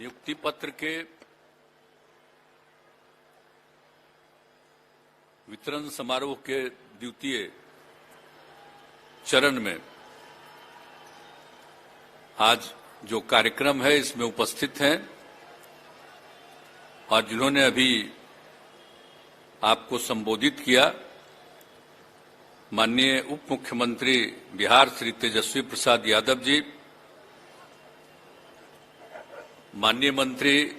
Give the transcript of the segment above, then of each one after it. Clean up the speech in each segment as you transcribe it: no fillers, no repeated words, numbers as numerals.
नियुक्ति पत्र के वितरण समारोह के द्वितीय चरण में आज जो कार्यक्रम है इसमें उपस्थित हैं और जिन्होंने अभी आपको संबोधित किया, माननीय उप मुख्यमंत्री बिहार श्री तेजस्वी प्रसाद यादव जी, माननीय मंत्री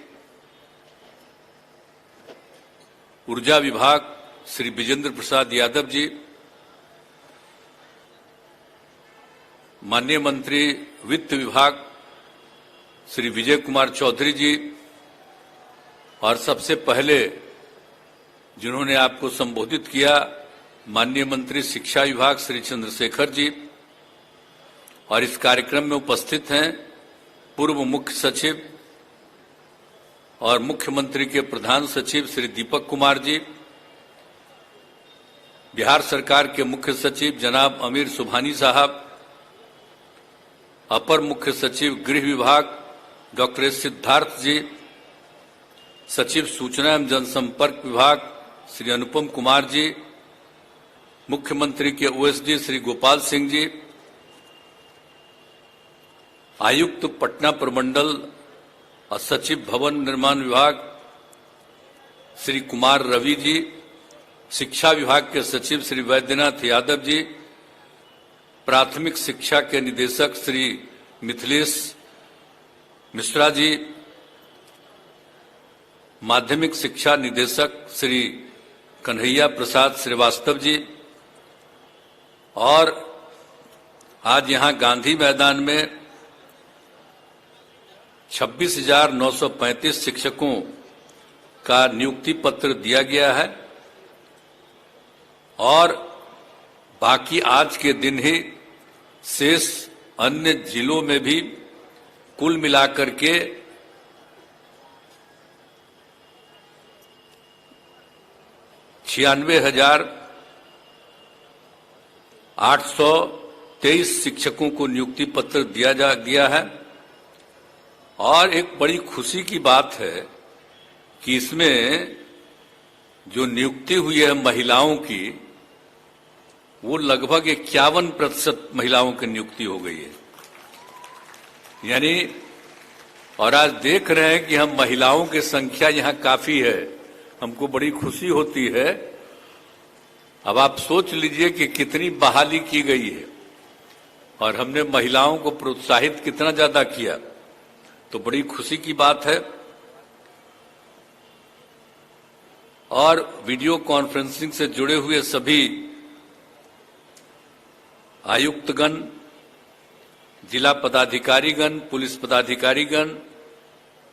ऊर्जा विभाग श्री विजेंद्र प्रसाद यादव जी, माननीय मंत्री वित्त विभाग श्री विजय कुमार चौधरी जी, और सबसे पहले जिन्होंने आपको संबोधित किया माननीय मंत्री शिक्षा विभाग श्री चंद्रशेखर जी, और इस कार्यक्रम में उपस्थित हैं पूर्व मुख्य सचिव और मुख्यमंत्री के प्रधान सचिव श्री दीपक कुमार जी, बिहार सरकार के मुख्य सचिव जनाब अमीर सुभानी साहब, अपर मुख्य सचिव गृह विभाग डॉक्टर सिद्धार्थ जी, सचिव सूचना एवं जनसंपर्क विभाग श्री अनुपम कुमार जी, मुख्यमंत्री के ओएसडी श्री गोपाल सिंह जी, आयुक्त पटना प्रमंडल और सचिव भवन निर्माण विभाग श्री कुमार रवि जी, शिक्षा विभाग के सचिव श्री वैद्यनाथ यादव जी, प्राथमिक शिक्षा के निदेशक श्री मिथिलेश मिश्रा जी, माध्यमिक शिक्षा निदेशक श्री कन्हैया प्रसाद श्रीवास्तव जी, और आज यहां गांधी मैदान में 26,935 शिक्षकों का नियुक्ति पत्र दिया गया है और बाकी आज के दिन ही शेष अन्य जिलों में भी कुल मिलाकर के 96,823 शिक्षकों को नियुक्ति पत्र दिया है। और एक बड़ी खुशी की बात है कि इसमें जो नियुक्ति हुई है महिलाओं की, वो लगभग 51% महिलाओं की नियुक्ति हो गई है। यानी और आज देख रहे हैं कि हम महिलाओं की संख्या यहां काफी है, हमको बड़ी खुशी होती है। अब आप सोच लीजिए कि कितनी बहाली की गई है और हमने महिलाओं को प्रोत्साहित कितना ज्यादा किया, तो बड़ी खुशी की बात है। और वीडियो कॉन्फ्रेंसिंग से जुड़े हुए सभी आयुक्तगण, जिला पदाधिकारीगण, पुलिस पदाधिकारीगण,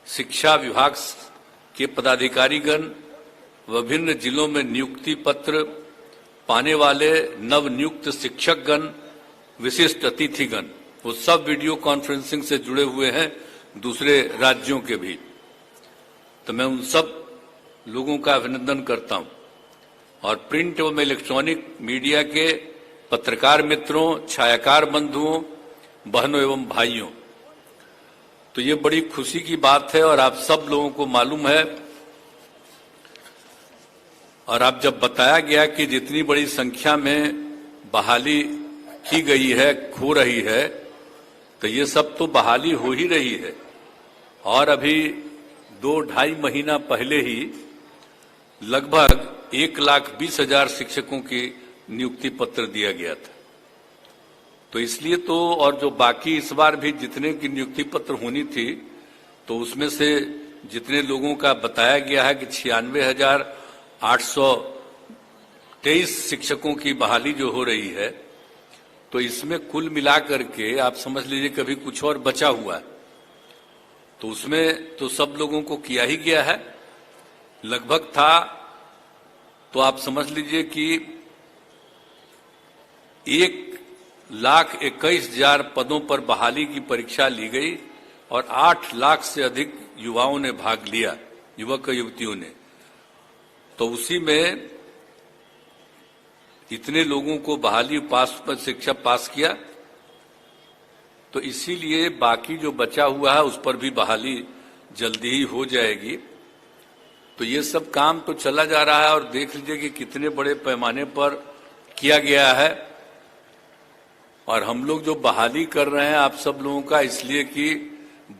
शिक्षा विभाग के पदाधिकारीगण, विभिन्न जिलों में नियुक्ति पत्र पाने वाले नवनियुक्त शिक्षकगण, विशिष्ट अतिथिगण, वो सब वीडियो कॉन्फ्रेंसिंग से जुड़े हुए हैं, दूसरे राज्यों के भी। तो मैं उन सब लोगों का अभिनंदन करता हूं। और प्रिंट एवं इलेक्ट्रॉनिक मीडिया के पत्रकार मित्रों, छायाकार बंधुओं, बहनों एवं भाइयों, तो ये बड़ी खुशी की बात है। और आप सब लोगों को मालूम है, और आप जब बताया गया कि जितनी बड़ी संख्या में बहाली की गई है, हो रही है, तो ये सब तो बहाली हो ही रही है। और अभी 2-2.5 महीना पहले ही लगभग 1,20,000 शिक्षकों की नियुक्ति पत्र दिया गया था। तो इसलिए तो, और जो बाकी इस बार भी जितने की नियुक्ति पत्र होनी थी, तो उसमें से जितने लोगों का बताया गया है कि 96,823 शिक्षकों की बहाली जो हो रही है, तो इसमें कुल मिलाकर के आप समझ लीजिए कभी कुछ और बचा हुआ है, तो उसमें तो सब लोगों को किया ही गया है। लगभग था तो आप समझ लीजिए कि 1,21,000 पदों पर बहाली की परीक्षा ली गई और 8 लाख से अधिक युवाओं ने भाग लिया, युवक युवतियों ने। तो उसी में इतने लोगों को बहाली पर शिक्षा पास किया, तो इसीलिए बाकी जो बचा हुआ है उस पर भी बहाली जल्दी ही हो जाएगी। तो ये सब काम तो चला जा रहा है और देख लीजिए कि कितने बड़े पैमाने पर किया गया है। और हम लोग जो बहाली कर रहे हैं आप सब लोगों का, इसलिए कि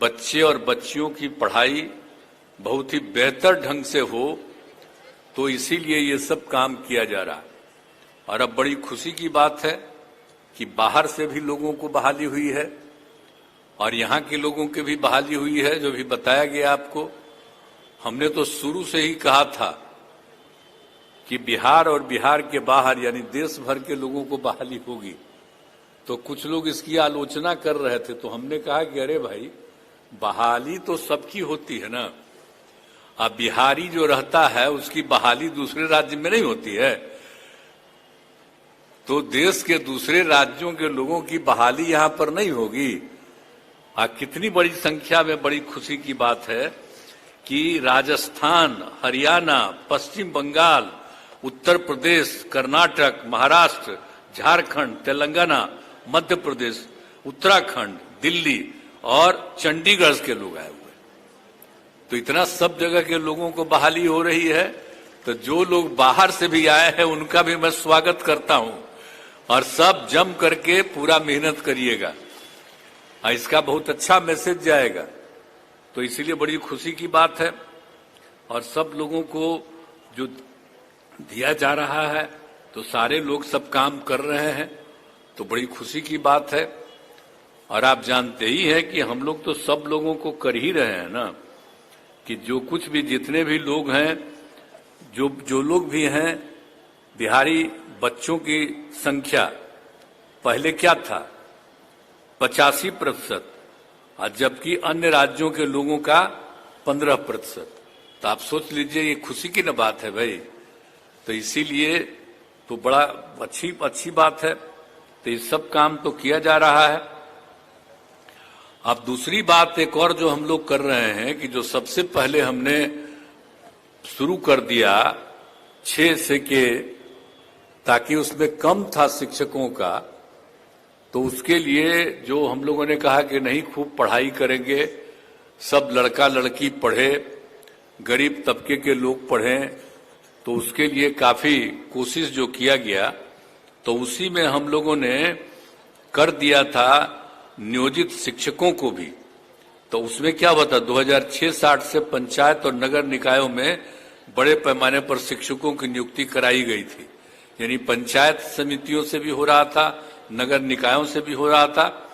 बच्चे और बच्चियों की पढ़ाई बहुत ही बेहतर ढंग से हो, तो इसीलिए ये सब काम किया जा रहा है। और अब बड़ी खुशी की बात है कि बाहर से भी लोगों को बहाली हुई है और यहाँ के लोगों की भी बहाली हुई है, जो भी बताया गया आपको। हमने तो शुरू से ही कहा था कि बिहार और बिहार के बाहर यानी देश भर के लोगों को बहाली होगी। तो कुछ लोग इसकी आलोचना कर रहे थे, तो हमने कहा कि अरे भाई, बहाली तो सबकी होती है ना। अब बिहारी जो रहता है उसकी बहाली दूसरे राज्य में नहीं होती है, तो देश के दूसरे राज्यों के लोगों की बहाली यहां पर नहीं होगी। कितनी बड़ी संख्या में बड़ी खुशी की बात है कि राजस्थान, हरियाणा, पश्चिम बंगाल, उत्तर प्रदेश, कर्नाटक, महाराष्ट्र, झारखंड, तेलंगाना, मध्य प्रदेश, उत्तराखंड, दिल्ली और चंडीगढ़ के लोग आए हुए। तो इतना सब जगह के लोगों को बहाली हो रही है। तो जो लोग बाहर से भी आए हैं उनका भी मैं स्वागत करता हूं और सब जम करके पूरा मेहनत करिएगा, इसका बहुत अच्छा मैसेज जाएगा। तो इसीलिए बड़ी खुशी की बात है। और सब लोगों को जो दिया जा रहा है तो सारे लोग सब काम कर रहे हैं, तो बड़ी खुशी की बात है। और आप जानते ही हैं कि हम लोग तो सब लोगों को कर ही रहे हैं ना, कि जो कुछ भी जितने भी लोग हैं, जो लोग भी हैं, बिहारी बच्चों की संख्या पहले क्या था 85%, और जबकि अन्य राज्यों के लोगों का 15%। तो आप सोच लीजिए, ये खुशी की न बात है भाई। तो इसीलिए तो बड़ा अच्छी बात है। तो ये सब काम तो किया जा रहा है। अब दूसरी बात एक और जो हम लोग कर रहे हैं कि जो सबसे पहले हमने शुरू कर दिया 6 से के, ताकि उसमें कम था शिक्षकों का, तो उसके लिए जो हम लोगों ने कहा कि नहीं, खूब पढ़ाई करेंगे, सब लड़का लड़की पढ़े, गरीब तबके के लोग पढ़ें। तो उसके लिए काफी कोशिश जो किया गया, तो उसी में हम लोगों ने कर दिया था नियोजित शिक्षकों को भी। तो उसमें क्या हुआ था, 2006-07 से पंचायत और नगर निकायों में बड़े पैमाने पर शिक्षकों की नियुक्ति कराई गई थी। यानी पंचायत समितियों से भी हो रहा था, नगर निकायों से भी हो रहा था।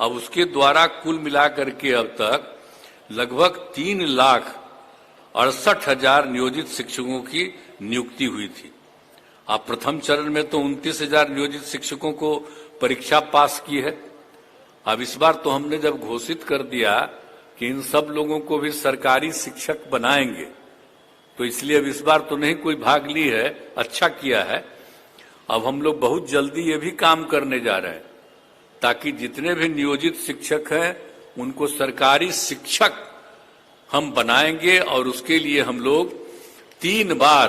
अब उसके द्वारा कुल मिलाकर के अब तक लगभग 3,68,000 नियोजित शिक्षकों की नियुक्ति हुई थी। अब प्रथम चरण में तो 29,000 नियोजित शिक्षकों को परीक्षा पास की है। अब इस बार तो हमने जब घोषित कर दिया कि इन सब लोगों को भी सरकारी शिक्षक बनाएंगे, तो इसलिए अब इस बार तो नहीं कोई भाग ली है, अच्छा किया है। अब हम लोग बहुत जल्दी ये भी काम करने जा रहे हैं ताकि जितने भी नियोजित शिक्षक हैं उनको सरकारी शिक्षक हम बनाएंगे। और उसके लिए हम लोग 3 बार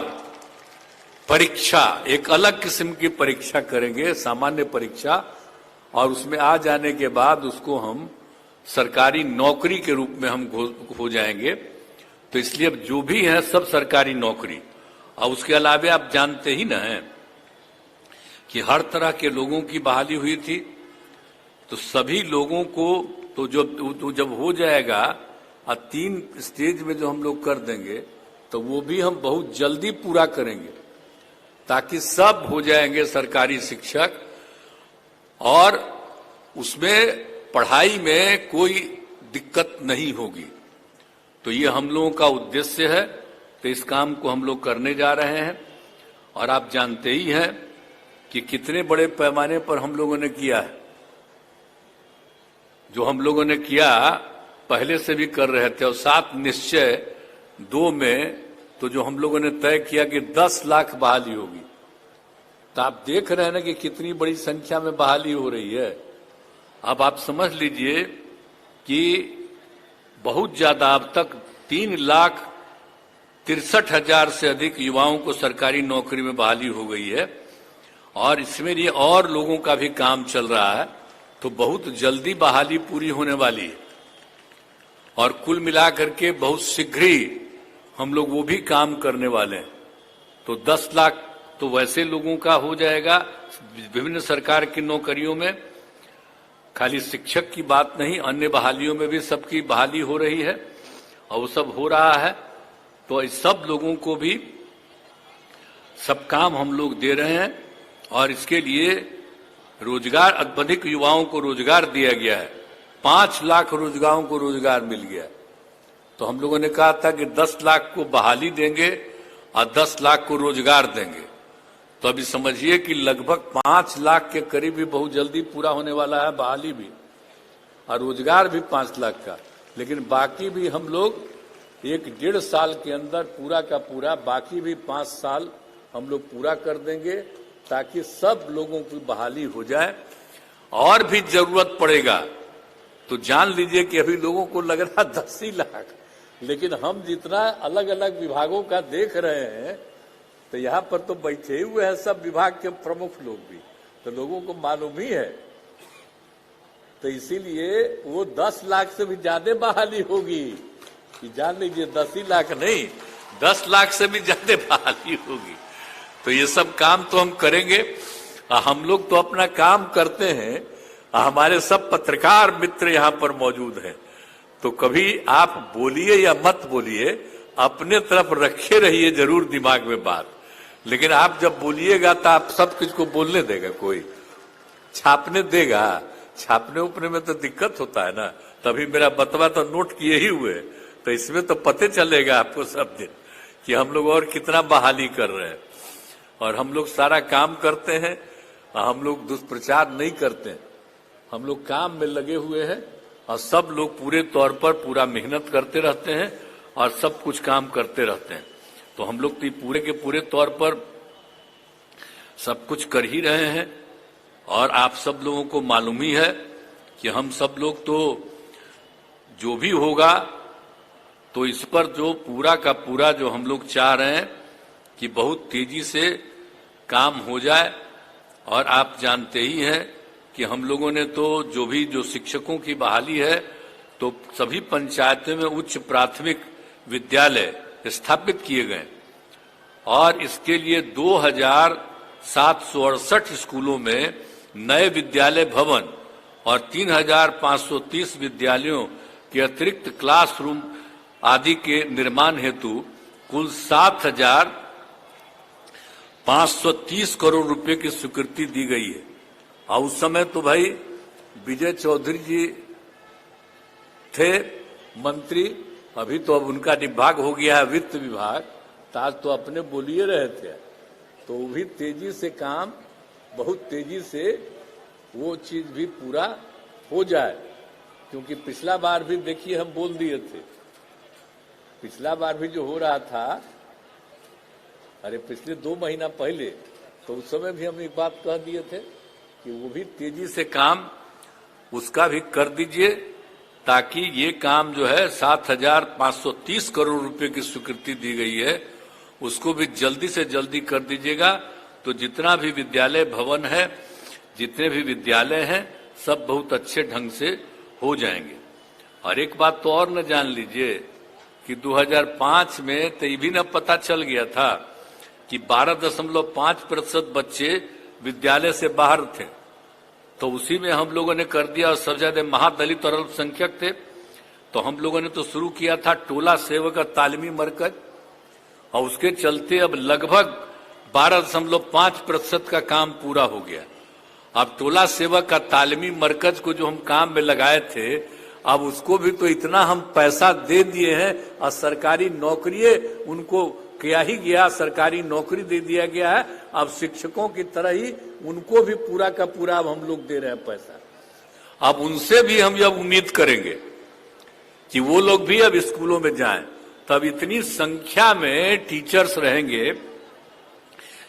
परीक्षा, एक अलग किस्म की परीक्षा करेंगे, सामान्य परीक्षा, और उसमें आ जाने के बाद उसको हम सरकारी नौकरी के रूप में हम हो जाएंगे। तो इसलिए अब जो भी है सब सरकारी नौकरी। और उसके अलावा आप जानते ही ना हैं कि हर तरह के लोगों की बहाली हुई थी। तो सभी लोगों को तो जब हो जाएगा और 3 स्टेज में जो हम लोग कर देंगे, तो वो भी हम बहुत जल्दी पूरा करेंगे ताकि सब हो जाएंगे सरकारी शिक्षक, और उसमें पढ़ाई में कोई दिक्कत नहीं होगी। तो ये हम लोगों का उद्देश्य है। तो इस काम को हम लोग करने जा रहे हैं। और आप जानते ही हैं कि कितने बड़े पैमाने पर हम लोगों ने किया है। जो हम लोगों ने किया पहले से भी कर रहे थे, और 7 निश्चय 2 में तो जो हम लोगों ने तय किया कि 10 लाख बहाली होगी। तो आप देख रहे हैं ना कि कितनी बड़ी संख्या में बहाली हो रही है। अब आप समझ लीजिए कि बहुत ज्यादा, अब तक 3,63,000 से अधिक युवाओं को सरकारी नौकरी में बहाली हो गई है। और इसमें ये और लोगों का भी काम चल रहा है। तो बहुत जल्दी बहाली पूरी होने वाली है। और कुल मिलाकर के बहुत शीघ्र ही हम लोग वो भी काम करने वाले हैं। तो 10 लाख तो वैसे लोगों का हो जाएगा विभिन्न सरकार की नौकरियों में। खाली शिक्षक की बात नहीं, अन्य बहालियों में भी सबकी बहाली हो रही है और वो सब हो रहा है। तो इस सब लोगों को भी सब काम हम लोग दे रहे हैं और इसके लिए रोजगार, अधिक युवाओं को रोजगार दिया गया है। 5 लाख रोजगारों को रोजगार मिल गया। तो हम लोगों ने कहा था कि 10 लाख को बहाली देंगे और 10 लाख को रोजगार देंगे। तो अभी समझिए कि लगभग 5 लाख के करीब भी बहुत जल्दी पूरा होने वाला है, बहाली भी और रोजगार भी 5 लाख का। लेकिन बाकी भी हम लोग 1-1.5 साल के अंदर पूरा का पूरा, बाकी भी 5 साल हम लोग पूरा कर देंगे ताकि सब लोगों की बहाली हो जाए। और भी जरूरत पड़ेगा तो जान लीजिए कि अभी लोगों को लग रहा 10 ही लाख, लेकिन हम जितना अलग अलग विभागों का देख रहे हैं तो यहाँ पर तो बैठे हुए हैं सब विभाग के प्रमुख लोग भी, तो लोगों को मालूम ही है। तो इसीलिए वो 10 लाख से भी ज्यादा बहाली होगी कि जान लीजिए 10 ही लाख नहीं, 10 लाख से भी ज्यादा बहाली होगी। तो ये सब काम तो हम करेंगे। हम लोग तो अपना काम करते हैं, हमारे सब पत्रकार मित्र यहाँ पर मौजूद हैं। तो कभी आप बोलिए या मत बोलिए, अपने तरफ रखे रहिए जरूर दिमाग में बात। लेकिन आप जब बोलिएगा तो आप सब कुछ को बोलने देगा, कोई छापने देगा? छापने उपने में तो दिक्कत होता है ना। तभी मेरा बतवा तो नोट किए ही हुए, तो इसमें तो पते चलेगा आपको सब दिन कि हम लोग और कितना बहाली कर रहे हैं। और हम लोग सारा काम करते हैं, हम लोग दुष्प्रचार नहीं करते हैं, हम लोग काम में लगे हुए हैं और सब लोग पूरे तौर पर पूरा मेहनत करते रहते हैं और सब कुछ काम करते रहते हैं। तो हम लोग तो पूरे के पूरे तौर पर सब कुछ कर ही रहे हैं। और आप सब लोगों को मालूम ही है कि हम सब लोग तो जो भी होगा तो इस पर जो पूरा का पूरा जो हम लोग चाह रहे हैं कि बहुत तेजी से काम हो जाए। और आप जानते ही हैं कि हम लोगों ने तो जो शिक्षकों की बहाली है तो सभी पंचायतों में उच्च प्राथमिक विद्यालय स्थापित किए गए और इसके लिए 2768 स्कूलों में नए विद्यालय भवन और 3530 विद्यालयों के अतिरिक्त क्लासरूम आदि के निर्माण हेतु कुल 7,530 करोड़ रुपए की स्वीकृति दी गई है। और उस समय तो भाई विजय चौधरी जी थे मंत्री, अभी तो अब उनका विभाग हो गया है वित्त विभाग, तो आज तो अपने बोलिए रहे थे। तो वो भी तेजी से काम, बहुत तेजी से वो चीज भी पूरा हो जाए। क्योंकि पिछला बार भी देखिए हम बोल दिए थे, पिछला बार भी जो हो रहा था, अरे पिछले 2 महीना पहले, तो उस समय भी हम एक बात कह दिए थे कि वो भी तेजी से काम उसका भी कर दीजिए ताकि ये काम जो है 7,530 करोड़ रुपए की स्वीकृति दी गई है उसको भी जल्दी से जल्दी कर दीजिएगा। तो जितना भी विद्यालय भवन है, जितने भी विद्यालय हैं, सब बहुत अच्छे ढंग से हो जाएंगे। और एक बात तो और न जान लीजिए कि 2005 में तो ये भी न पता चल गया था कि 12.5% बच्चे विद्यालय से बाहर थे, तो उसी में हम लोगों ने कर दिया। और सबसे ज्यादा महादलित और अल्पसंख्यक थे, तो हम लोगों ने तो शुरू किया था टोला सेवक तालीमी मरकज, और उसके चलते अब लगभग 12.5% का काम पूरा हो गया। अब टोला सेवक का तालीमी मरकज को जो हम काम में लगाए थे, अब उसको भी तो इतना हम पैसा दे दिए हैं और सरकारी नौकरी उनको किया ही गया, सरकारी नौकरी दे दिया गया है। अब शिक्षकों की तरह ही उनको भी पूरा का पूरा अब हम लोग दे रहे हैं पैसा। अब उनसे भी हम जब उम्मीद करेंगे कि वो लोग भी अब स्कूलों में जाएं, तब इतनी संख्या में टीचर्स रहेंगे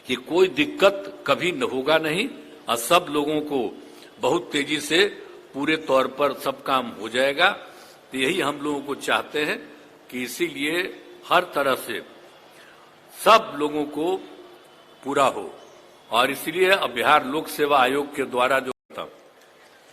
कि कोई दिक्कत कभी न होगा नहीं और सब लोगों को बहुत तेजी से पूरे तौर पर सब काम हो जाएगा। तो यही हम लोगों को चाहते हैं कि इसीलिए हर तरह से सब लोगों को पूरा हो। और इसलिए अब बिहार लोक सेवा आयोग के द्वारा जो